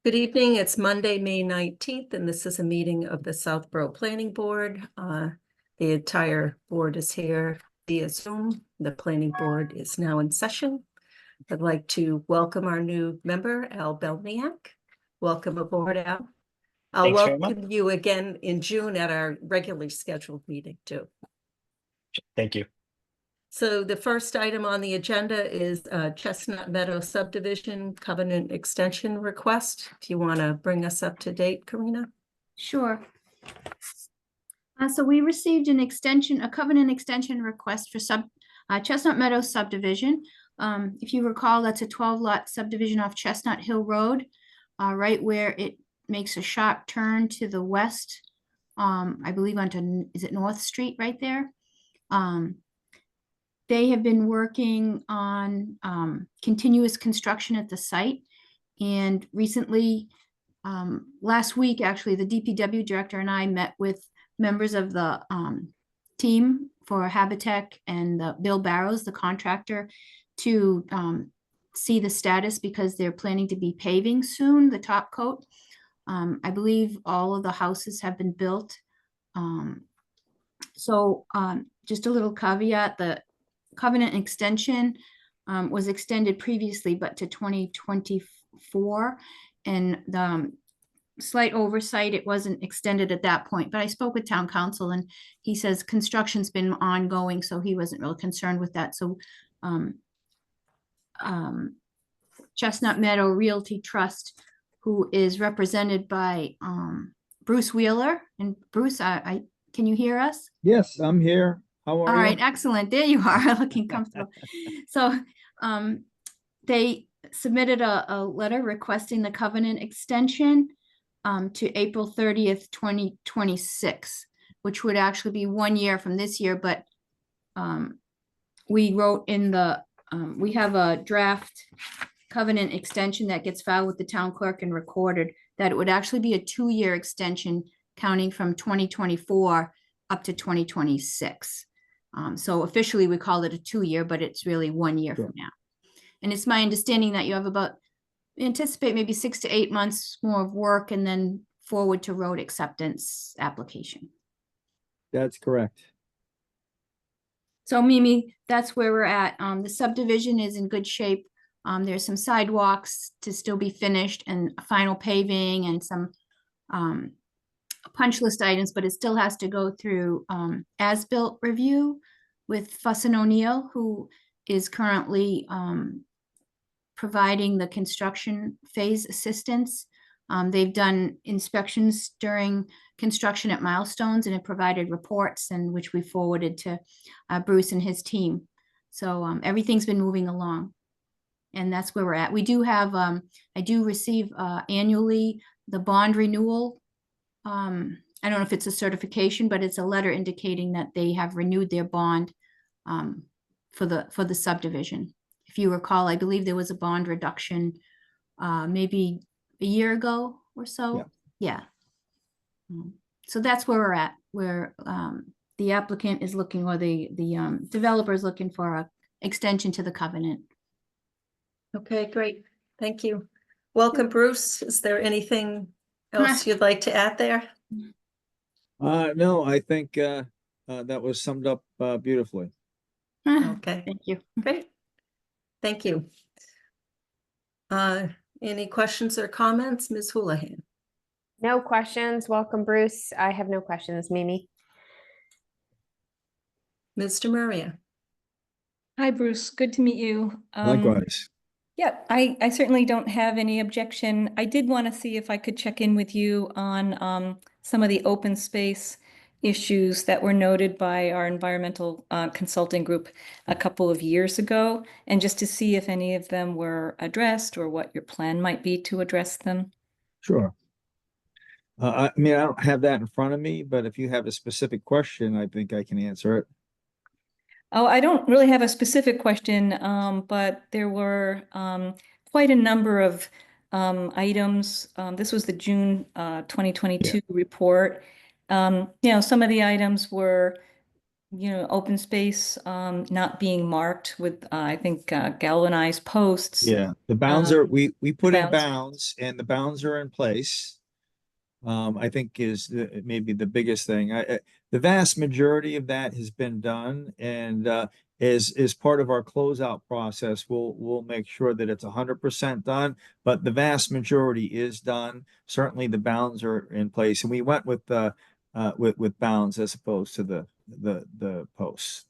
Good evening. It's Monday, May 19th, and this is a meeting of the Southborough Planning Board. The entire board is here via Zoom. The planning board is now in session. I'd like to welcome our new member, Al Belniak. Welcome aboard, Al. I'll Thanks very much. welcome you again in June at our regularly scheduled meeting too. Thank you. So the first item on the agenda is Chestnut Meadow subdivision covenant extension request. Do you want to bring us up to date, Karina? Sure. So we received an extension, a covenant extension request for Chestnut Meadow subdivision. If you recall, that's a 12-lot subdivision off Chestnut Hill Road, right where it makes a sharp turn to the west. I believe onto, is it North Street right there? They have been working on continuous construction at the site. And recently, last week, actually, the DPW director and I met with members of the team for Habitat and Bill Barrows, the contractor, to see the status because they're planning to be paving soon, the top coat. I believe all of the houses have been built. Just a little caveat, the covenant extension was extended previously, but to 2024. And the slight oversight, it wasn't extended at that point. But I spoke with town council and he says construction's been ongoing, so he wasn't really concerned with that. So Chestnut Meadow Realty Trust, who is represented by Bruce Wheeler. And Bruce, can you hear us? Yes, I'm here. How are you? All right, excellent. There you are, looking comfortable. So they submitted a letter requesting the covenant extension to April 30th, 2026, which would actually be 1 year from this year. But we wrote in the, we have a draft covenant extension that gets filed with the town clerk and recorded that it would actually be a 2-year extension counting from 2024 up to 2026. So officially we call it a 2-year, but it's really 1 year from now. And it's my understanding that you have anticipate maybe 6 to 8 months more of work and then forward to road acceptance application. That's correct. So Mimi, that's where we're at. The subdivision is in good shape. There's some sidewalks to still be finished and final paving and some punch list items, but it still has to go through as-built review with Fuss and O'Neill, who is currently providing the construction phase assistance. They've done inspections during construction at Milestones and have provided reports, and which we forwarded to Bruce and his team. So everything's been moving along, and that's where we're at. We do have, I do receive annually the bond renewal. I don't know if it's a certification, but it's a letter indicating that they have renewed their bond for the subdivision. If you recall, I believe there was a bond reduction maybe a year ago or so. Yeah. So that's where we're at, where the applicant is looking, or the developer is looking for a extension to the covenant. Okay, great. Thank you. Welcome, Bruce. Is there anything else you'd like to add there? No, I think that was summed up beautifully. Okay, Thank you. great. Thank you. Any questions or comments, Ms. Houlihan? No questions. Welcome, Bruce. I have no questions, Mimi. Mr. Maria? Hi, Bruce. Good to meet you. Likewise. Yeah, I certainly don't have any objection. I did want to see if I could check in with you on some of the open space issues that were noted by our environmental consulting group a couple of years ago, and just to see if any of them were addressed or what your plan might be to address them. Sure. I mean, I don't have that in front of me, but if you have a specific question, I think I can answer it. Oh, I don't really have a specific question, but there were quite a number of items. This was the June 2022 report. You know, some of the items were open space, not being marked with, I think, galvanized posts. Yeah, the bounds are, Um, we put in bounds. bounds and the bounds are in place. I think is maybe the biggest thing. The vast majority of that has been done, and is part of our closeout process. We'll make sure that it's 100% done, but the vast majority is done. Certainly, the bounds are in place, and we went with bounds as opposed to the posts.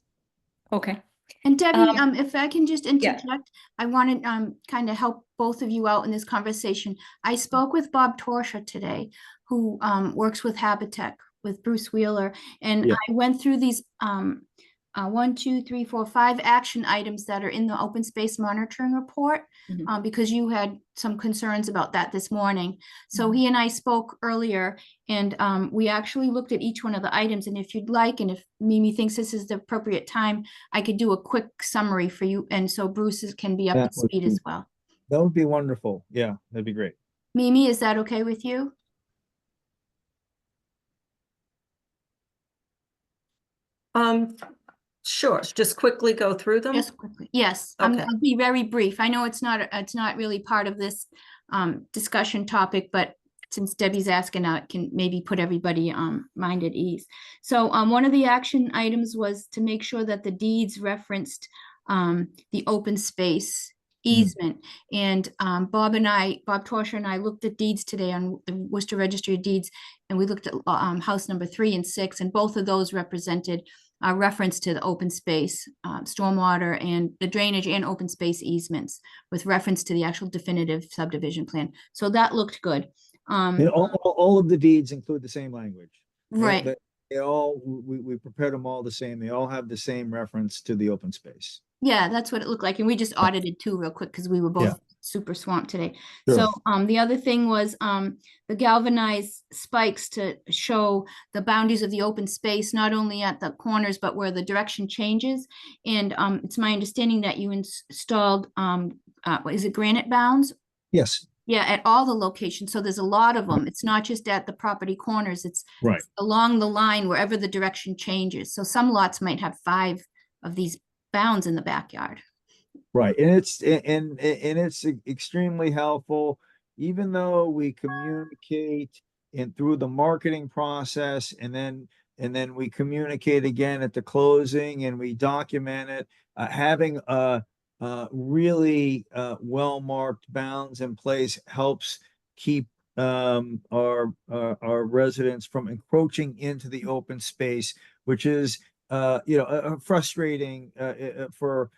Okay. And Debbie, Um, if I can just interject, I want to kind of help both of you out in this conversation. I spoke with Bob Torsha today, who works with Habitat with Bruce Wheeler, and Yeah. I went through these 1, 2, 3, 4, 5 action items that are in the open space monitoring report, Mhm. because you had some concerns about that this morning. So Mhm. he and I spoke earlier, and we actually looked at each one of the items. And if you'd like, and if Mimi thinks this is the appropriate time, I could do a quick summary for you, and so Bruce can be up That to would speed be- as well. That would be wonderful. Yeah, that'd be great. Mimi, is that okay with you? Sure, just quickly go through them. Just quickly. Yes, Okay. I'll be very brief. I know it's not really part of this discussion topic, but since Debbie's asking, I can maybe put everybody mind at ease. So one of the action items was to make sure that the deeds referenced the open space easement. And Bob Torsha and I looked at deeds today on the Worcester Registry of Deeds, and we looked at house number 3 and 6, and both of those represented a reference to the open space, stormwater and the drainage and open space easements with reference to the actual definitive subdivision plan. So that looked good. And all of the deeds include the same language. Right. They all, we prepared them all the same. They all have the same reference to the open space. Yeah, that's what it looked like. And we just audited too real quick because we were both super swamped today. Sure. So the other thing was the galvanized spikes to show the boundaries of the open space, not only at the corners, but where the direction changes. And it's my understanding that you installed, is it granite bounds? Yes, Yeah, at all the locations. So there's a lot of them. It's not just at the property corners. It's right. along the line wherever the direction changes. So some lots might have 5 of these bounds in the backyard. Right, and it's extremely helpful, even though we communicate and through the marketing process, and then we communicate again at the closing, and we document it. Having really well marked bounds in place helps keep our residents from encroaching into the open space, which is frustrating for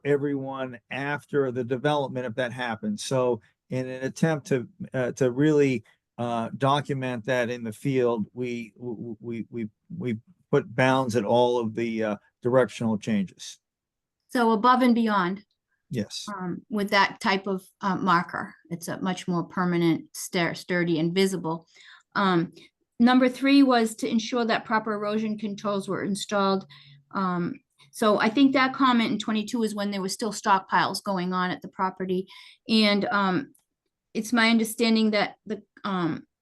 everyone after the development if that happens. So in an attempt to really document that in the field, we put bounds at all of the directional changes. So above and beyond Yes. with that type of marker, it's a much more permanent, sturdy and visible. Number 3 was to ensure that proper erosion controls were installed. So I think that comment in 22 is when there was still stockpiles going on at the property. And it's my understanding that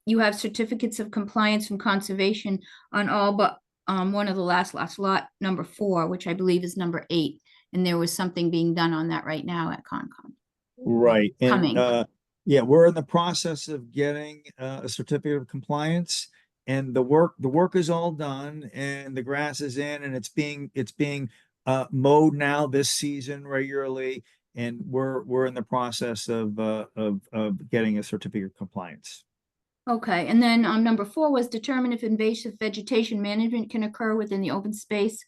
you have certificates of compliance from conservation on all but one of the last lot, number 4, which I believe is number 8. And there was something being done on that right now at Concom. Right. And Coming. yeah, we're in the process of getting a certificate of compliance, and the work is all done, and the grass is in, and it's being mowed now this season regularly, and we're in the process of getting a certificate of compliance. Okay, and then number 4 was determine if invasive vegetation management can occur within the open space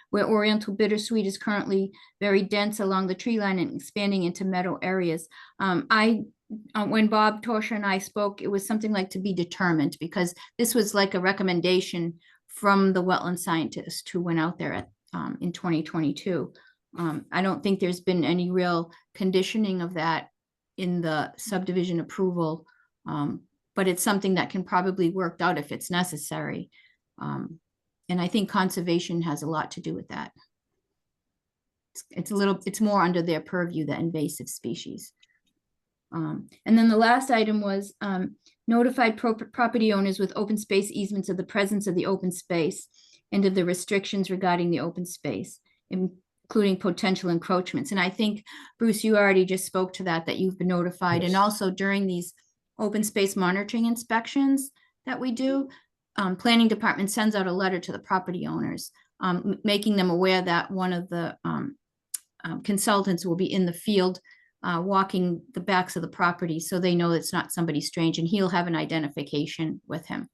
where Oriental bittersweet is currently very dense along the tree line and expanding into meadow areas. When Bob Torsha and I spoke, it was something like to be determined, because this was like a recommendation from the wetland scientist who went out there in 2022. I don't think there's been any real conditioning of that in the subdivision approval, but it's something that can probably work out if it's necessary. And I think conservation has a lot to do with that. It's more under their purview, the invasive species. And then the last item was notified property owners with open space easements of the presence of the open space. and of the restrictions regarding the open space, including potential encroachments. And I think, Bruce, you already just spoke to that you've been notified. And Yes. also during these open space monitoring inspections that we do, planning department sends out a letter to the property owners, making them aware that one of the consultants will be in the field walking the backs of the property, so they know it's not somebody strange, and he'll have an identification with him.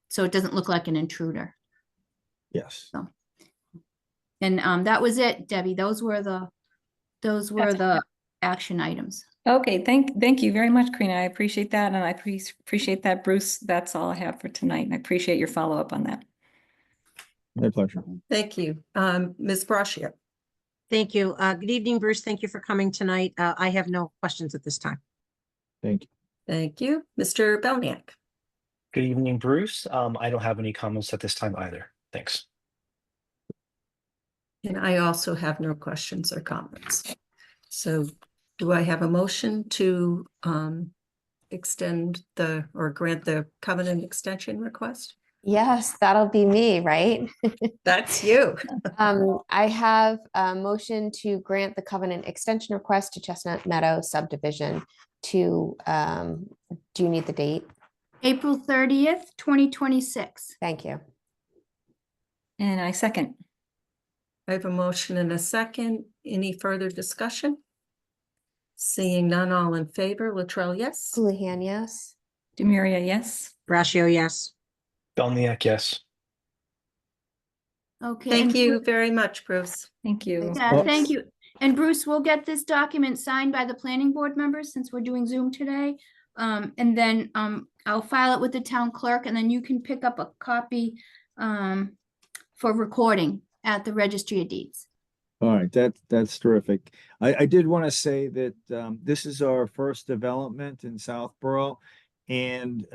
So it doesn't look like an intruder. Yes. And that was it, Debbie. Those were the action items. Okay, thank you very much, Karina. I appreciate that, and I appreciate that, Bruce. That's all I have for tonight, and I appreciate your follow-up on that. My pleasure. Thank you. Ms. Brascio. Thank you. Good evening, Bruce. Thank you for coming tonight. I have no questions at this time. Thank you. Thank you. Mr. Belknap. Good evening, Bruce. I don't have any comments at this time either. Thanks. And I also have no questions or comments. So do I have a motion to extend or grant the covenant extension request? Yes, that'll be me, right? That's you. I have a motion to grant the covenant extension request to Chestnut Meadow subdivision to, do you need the date? April 30th, 2026. Thank you. And I second. I have a motion and a second. Any further discussion? Seeing none, all in favor, Latrell, yes? Houlihan, yes. Demiria, yes. Brascio, yes. Belniak, yes. Okay. Thank and you very much, Bruce. Thank you. Thanks. Yeah, thank you. And Bruce, we'll get this document signed by the planning board members since we're doing Zoom today. And then I'll file it with the town clerk, and then you can pick up a copy for recording at the registry of deeds. All right, that's terrific. I did want to say that this is our first development in Southborough, and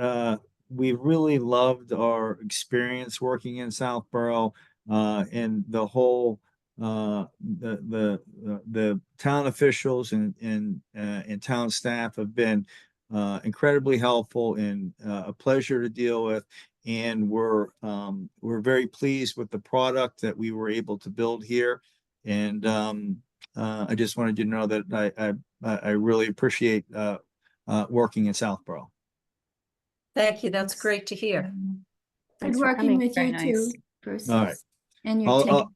we really loved our experience working in Southborough, and the whole the town officials and town staff have been incredibly helpful and a pleasure to deal with. And we're very pleased with the product that we were able to build here. And I just wanted you to know that I really appreciate working in Southborough. Thank you. That's great to hear. Good Thanks for working coming. with Very you too, nice. Bruce. All right. And your team.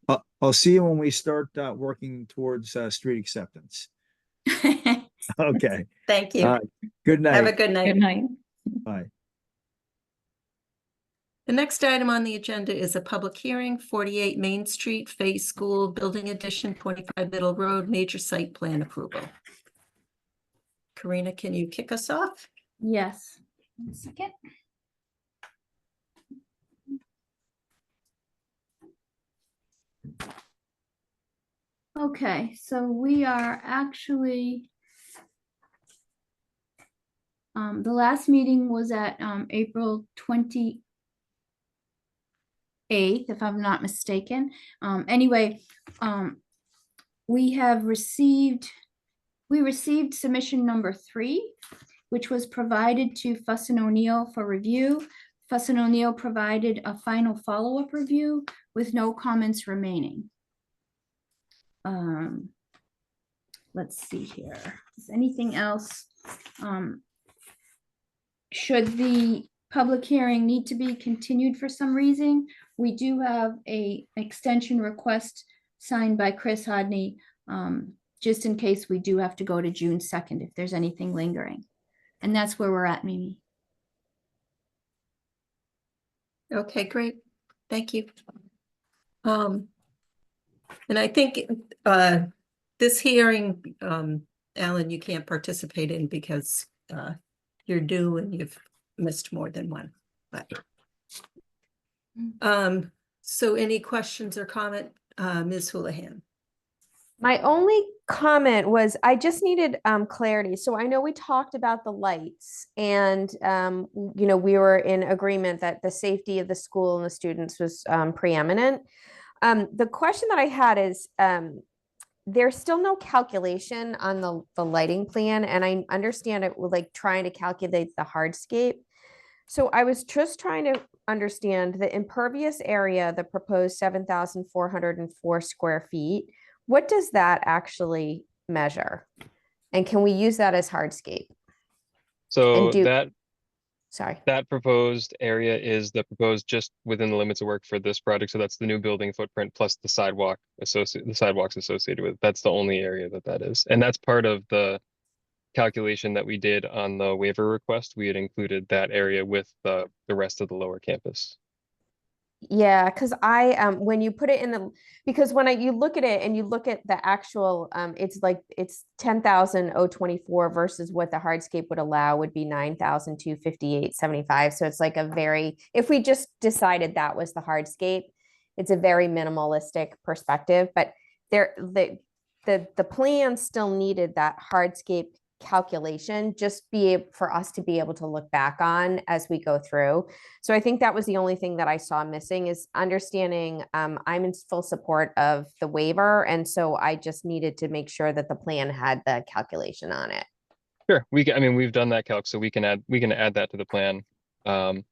I'll see you when we start working towards street acceptance. Okay. Thank All you. right. Good Have a night. good night. Good night. Bye. The next item on the agenda is a public hearing, 48 Main Street, Phase School Building Addition, 25 Middle Road, major site plan approval. Karina, can you kick us off? Yes. 1 second. Okay, so we are actually, the last meeting was at April 28th, if I'm not mistaken. Anyway, we received submission number 3, which was provided to Fuss and O'Neill for review. Fuss and O'Neill provided a final follow-up review with no comments remaining. Let's see here. Is anything else? Should the public hearing need to be continued for some reason, we do have an extension request signed by Chris Hodney, just in case we do have to go to June 2nd if there's anything lingering. And that's where we're at, Mimi. Okay, great. Thank you. And I think this hearing, Alan, you can't participate in because you're due and you've missed more than one. But so any questions or comment, Ms. Houlihan? My only comment was I just needed clarity. So I know we talked about the lights and, you know, we were in agreement that the safety of the school and the students was preeminent. The question that I had is there's still no calculation on the lighting plan. And I understand it with like trying to calculate the hardscape. So I was just trying to understand the impervious area, the proposed 7,404 square feet. What does that actually measure? And can we use that as hardscape? So do- that Sorry. that proposed area is the proposed just within the limits of work for this project. So that's the new building footprint plus the sidewalks associated with it. That's the only area that is. And that's part of the calculation that we did on the waiver request. We had included that area with the rest of the lower campus. Yeah, because when you put it in the, because you look at it and you look at the actual, it's like, it's 10,024 versus what the hardscape would allow would be 9,258.75. So it's like if we just decided that was the hardscape, it's a very minimalistic perspective, but the plan still needed that hardscape calculation for us to be able to look back on as we go through. So I think that was the only thing that I saw missing is understanding I'm in full support of the waiver. And so I just needed to make sure that the plan had the calculation on it. Sure, we've done that calc, so we can add that to the plan, for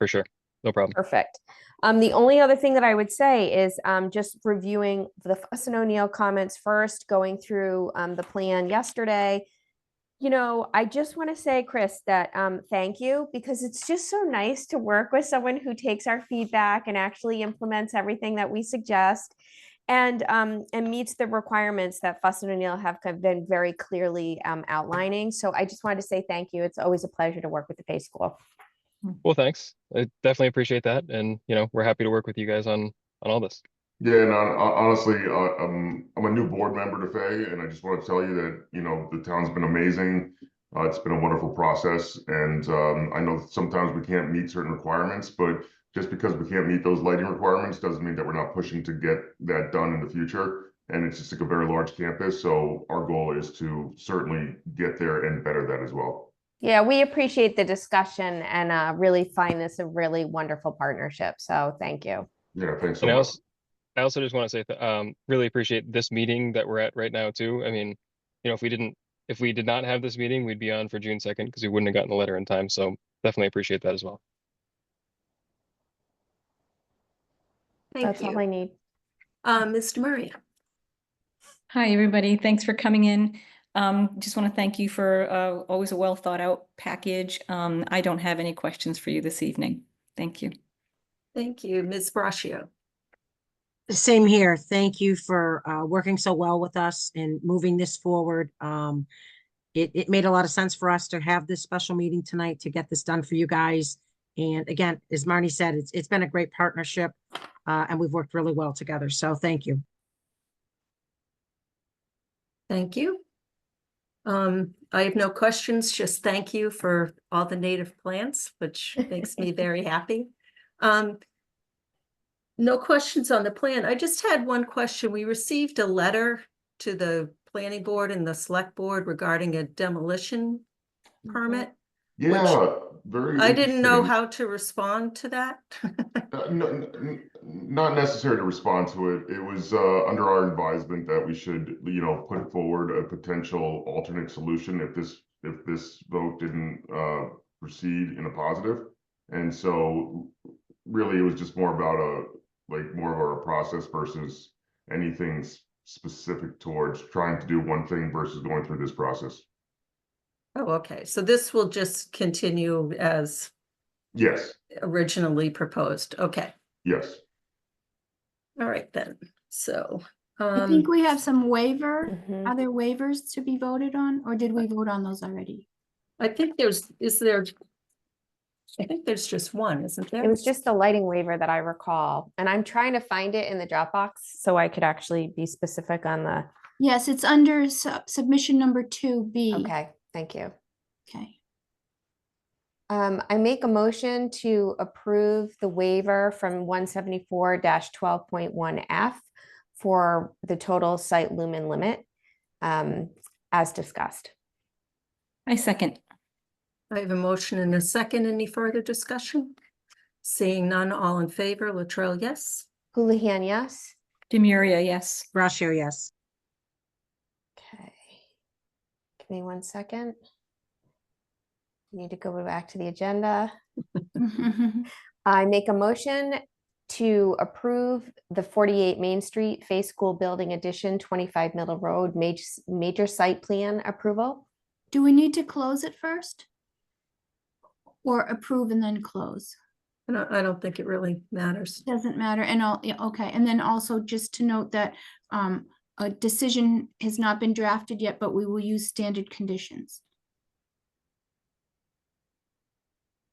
sure, no problem. Perfect. The only other thing that I would say is just reviewing the Fuss and O'Neill comments first, going through the plan yesterday. I just want to say, Chris, that thank you, because it's just so nice to work with someone who takes our feedback and actually implements everything that we suggest and meets the requirements that Fuss and O'Neill have been very clearly outlining. So I just wanted to say thank you. It's always a pleasure to work with the Fay School. Well, thanks. I definitely appreciate that. And, we're happy to work with you guys on all this. Yeah, and honestly, I'm a new board member to Fay, and I just want to tell you that, the town's been amazing. It's been a wonderful process, and I know sometimes we can't meet certain requirements, but just because we can't meet those lighting requirements doesn't mean that we're not pushing to get that done in the future. And it's just like a very large campus, so our goal is to certainly get there and better that as well. Yeah, we appreciate the discussion and really find this a really wonderful partnership. So thank you. Yeah, thanks so And much. I also just want to say really appreciate this meeting that we're at right now too. I mean, if we did not have this meeting, we'd be on for June 2nd because we wouldn't have gotten the letter in time. So definitely appreciate that as well. Thank That's all you. I need. Mr. Murray. Hi, everybody. Thanks for coming in. Just want to thank you for always a well thought out package. I don't have any questions for you this evening. Thank you. Thank you. Ms. Braccio. Same here. Thank you for working so well with us and moving this forward. It made a lot of sense for us to have this special meeting tonight to get this done for you guys. And again, as Marnie said, it's been a great partnership and we've worked really well together. So thank you. Thank you. I have no questions, just thank you for all the native plants, which makes me very happy. No questions on the plan. I just had one question. We received a letter to the planning board and the select board regarding a demolition permit. Yeah, very I didn't know interesting. how to respond to that. Not necessary to respond to it. It was under our advisement that we should, put forward a potential alternate solution if this vote didn't proceed in a positive. And so really it was just more about more of our process versus anything specific towards trying to do one thing versus going through this process. Oh, okay. So this will just continue as Yes, originally proposed. Okay. yes. All right then. So, I think we have some Mhm. other waivers to be voted on, or did we vote on those already? I think I think there's just one, isn't there? It was just the lighting waiver that I recall, and I'm trying to find it in the Dropbox so I could actually be specific on the, Yes, it's under submission number 2B. okay, thank you. Okay. I make a motion to approve the waiver from 174-12.1F for the total site lumen limit, as discussed. I second. I have a motion and a second. Any further discussion? Seeing none, all in favor, Latrell, yes. Houlihan, yes? Demiria, yes. Braccio, yes. Okay. Give me 1 second. Need to go back to the agenda. I make a motion to approve the 48 Main Street Face School Building Addition, 25 Middle Road, major site plan approval. Do we need to close it first? Or approve and then close? I don't think it really matters. Doesn't matter. And all, yeah, okay. And then also just to note that a decision has not been drafted yet, but we will use standard conditions.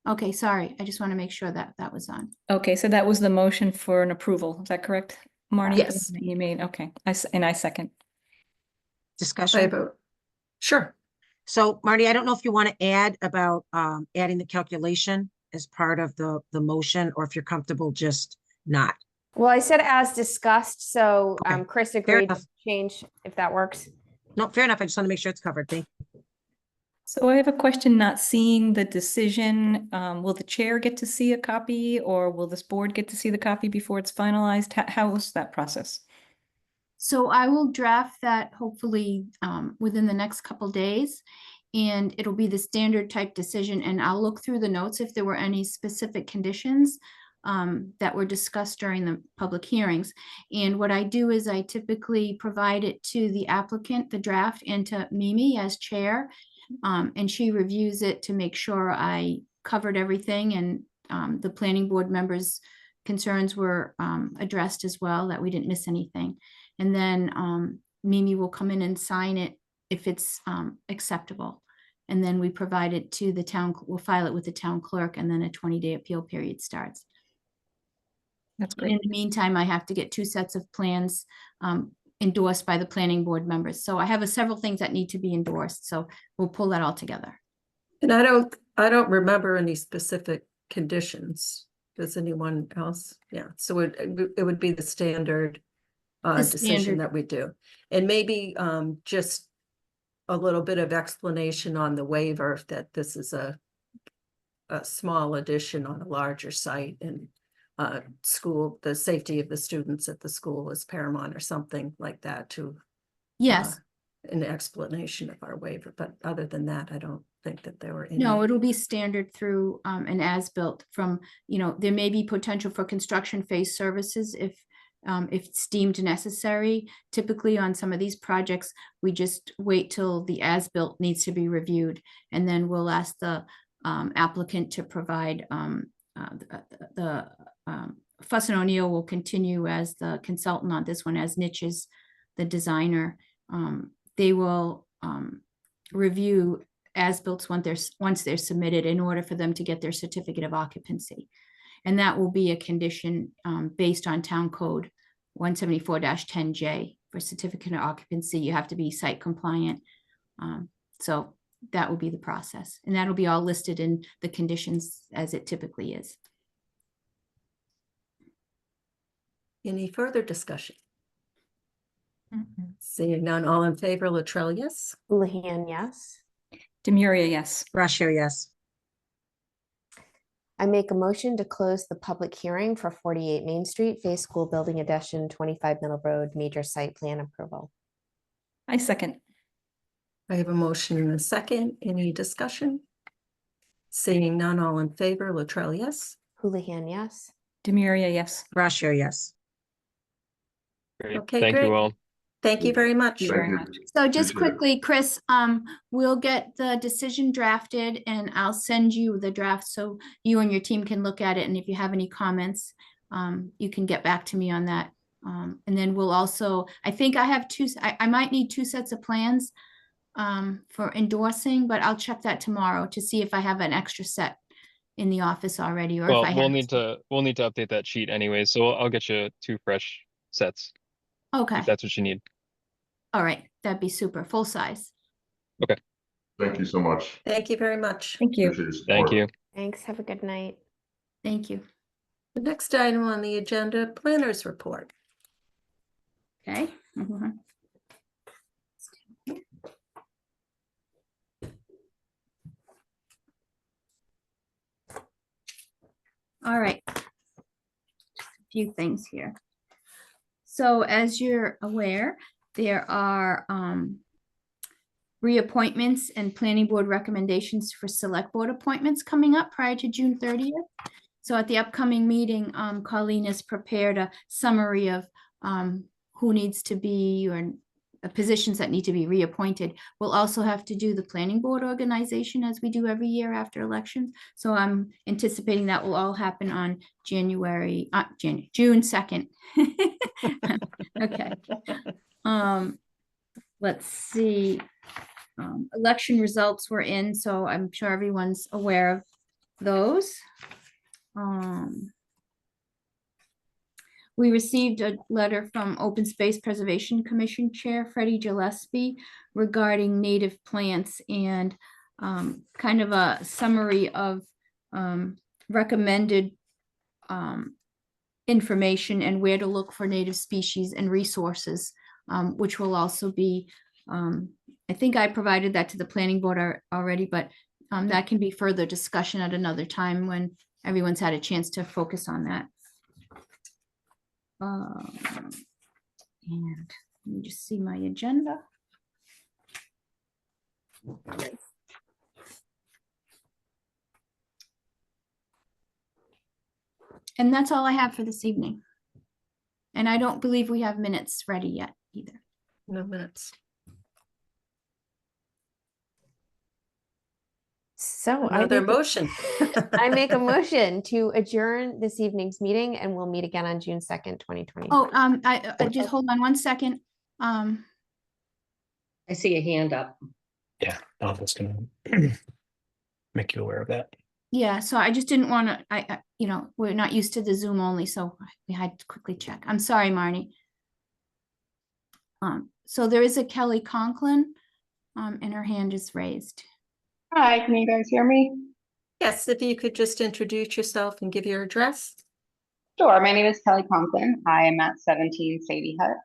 Okay, sorry. I just want to make sure that that was on. Okay, so that was the motion for an approval. Is that correct, Marnie? Yes. That you made, okay. And I second. I Discussion. vote. Sure. So Marty, I don't know if you want to add about adding the calculation as part of the motion, or if you're comfortable just not. Well, I said as discussed, so Okay, Chris agreed to enough. change if that works. No, fair enough. I just want to make sure it's covered. Thank you. So I have a question, not seeing the decision. Will the chair get to see a copy, or will this board get to see the copy before it's finalized? How is that process? So I will draft that hopefully within the next couple days. And it'll be the standard type decision, and I'll look through the notes if there were any specific conditions that were discussed during the public hearings. And what I do is I typically provide it to the applicant, the draft, and to Mimi as chair. And she reviews it to make sure I covered everything, and the planning board members' concerns were addressed as well, that we didn't miss anything. And then Mimi will come in and sign it if it's acceptable. And then we provide it to the town, we'll file it with the town clerk, and then a 20-day appeal period starts. That's And great. in the meantime, I have to get 2 sets of plans endorsed by the planning board members. So I have several things that need to be endorsed. So we'll pull that all together. And I don't remember any specific conditions. Does anyone else? Yeah, so it would be the standard decision standard. that we do. And maybe just a little bit of explanation on the waiver, that this is a small addition on a larger site, and school, the safety of the students at the school is paramount, or something like that, to Yes. an explanation of our waiver. But other than that, I don't think that there were any. No, it'll be standard through an as-built from, there may be potential for construction phase services if it's deemed necessary. Typically on some of these projects, we just wait till the as-built needs to be reviewed, and then we'll ask the applicant to provide Fuss and O'Neill will continue as the consultant on this one, as Niches, the designer. They will review as-built once they're submitted, in order for them to get their certificate of occupancy. And that will be a condition based on Town Code 174-10J. For certificate of occupancy, you have to be site compliant. So that will be the process, and that'll be all listed in the conditions as it typically is. Any further discussion? Seeing none, all in favor, Latrell, yes? Houlihan, yes. Demiria, yes. Russia, yes. I make a motion to close the public hearing for 48 Main Street Face School Building Addition, 25 Middle Road, major site plan approval. I second. I have a motion and a second. Any discussion? Seeing none, all in favor, Latrell, yes? Houlihan, yes. Demiria, yes. Russia, yes. Great. Okay, Thank great. you all. Thank you very much. Thank you Thank very you. much. So just Appreciate it. quickly, Chris, we'll get the decision drafted, and I'll send you the draft so you and your team can look at it. And if you have any comments, you can get back to me on that. And then we'll also, I think I have I might need 2 sets of plans for endorsing, but I'll check that tomorrow to see if I have an extra set in the office already, or Well, if I we'll have. need to update that sheet anyway, so I'll get you 2 fresh sets Okay, if that's what you need. all right, that'd be super, full size. Thank you so much. Thank you very much. Thank you. Appreciate your Thank support. you. Thanks. Have a good night. Thank you. The next item on the agenda, planners report. Okay. Mhm. All right. A few things here. So as you're aware, there are reappointments and planning board recommendations for select board appointments coming up prior to June 30th. So at the upcoming meeting, Colleen has prepared a summary of who needs to be, or positions that need to be reappointed. We'll also have to do the planning board organization as we do every year after elections. So I'm anticipating that will all happen on June 2nd. Okay. Let's see. Election results were in, so I'm sure everyone's aware of those. We received a letter from Open Space Preservation Commission Chair Freddie Gillespie regarding native plants and kind of a summary of recommended information and where to look for native species and resources, which will also be, I think I provided that to the planning board already, but that can be further discussion at another time when everyone's had a chance to focus on that. And let me just see my agenda. And that's all I have for this evening. And I don't believe we have minutes ready yet either. No minutes. So Another motion. I make a motion to adjourn this evening's meeting, and we'll meet again on June 2nd, 2020. Oh, I just hold on one second. I see a hand up. Yeah, I was gonna make you aware of that. Yeah, so I just didn't want to, you know, we're not used to the Zoom only, so we had to quickly check. I'm sorry, Marnie. So there is a Kelly Conklin, and her hand is raised. Hi, can you guys hear me? Yes, if you could just introduce yourself and give your address. Sure, my name is Kelly Conklin. I am at 17 Sadie Hut.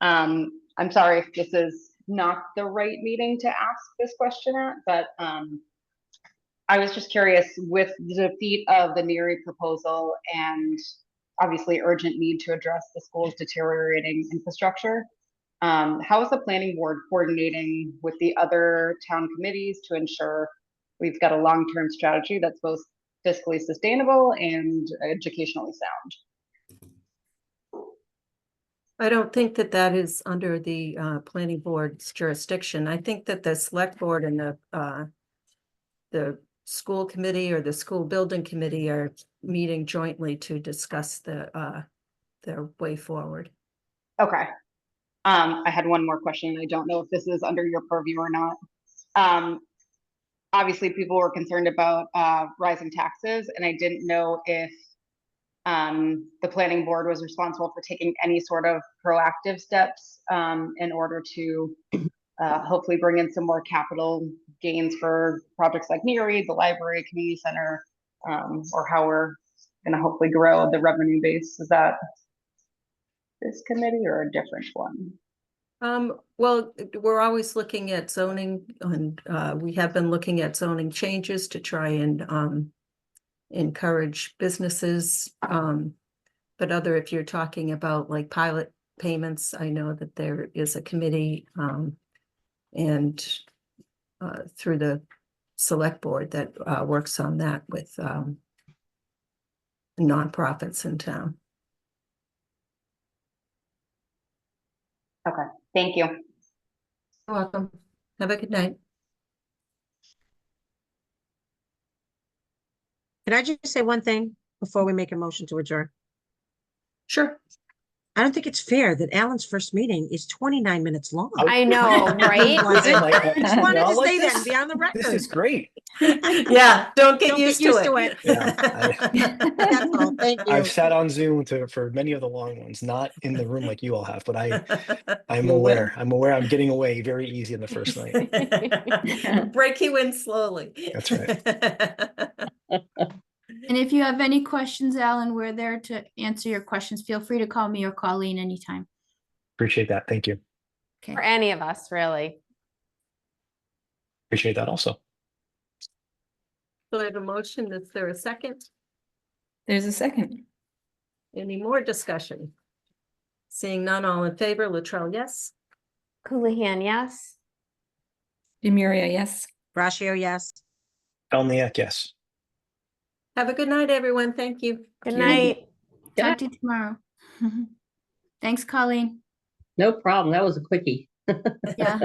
I'm sorry if this is not the right meeting to ask this question at, but I was just curious, with the defeat of the NERI proposal and obviously urgent need to address the school's deteriorating infrastructure, how is the planning board coordinating with the other town committees to ensure we've got a long-term strategy that's both fiscally sustainable and educationally sound? I don't think that that is under the planning board's jurisdiction. I think that the select board and the school committee or the school building committee are meeting jointly to discuss their way forward. Okay. I had one more question. I don't know if this is under your purview or not. Obviously, people were concerned about rising taxes, and I didn't know if the planning board was responsible for taking any sort of proactive steps in order to hopefully bring in some more capital gains for projects like NERI, the library, community center, or how we're going to hopefully grow the revenue base. Is that this committee or a different one? Well, we're always looking at zoning, and we have been looking at zoning changes to try and encourage businesses. But if you're talking about like pilot payments, I know that there is a committee and through the select board that works on that with nonprofits in town. Okay, thank you. You're welcome. Have a good night. Can I just say one thing before we make a motion to adjourn? Sure. I don't think it's fair that Alan's first meeting is 29 minutes long. I know, right? I just wanted Y'all to like say that this? and be on the record. This is great. Yeah, don't get used to it. That's all. Thank you. I've sat on Zoom for many of the long ones, not in the room like you all have, but I'm aware. I'm aware I'm getting away very easy in the first night. Break you in slowly. That's right. And if you have any questions, Alan, we're there to answer your questions. Feel free to call me or Colleen anytime. Appreciate that. Thank you. Okay. For any of us, really. Appreciate that also. So I have a motion. Is there a second? There's a second. Any more discussion? Seeing none, all in favor, Latrell, yes? Houlihan, yes. Lemuria, yes. Brashio, yes. Elniak, yes. Have a good night, everyone. Thank you. Good you. night. Talk to you tomorrow. Thanks, Colleen. No problem. That was a quickie. Yeah.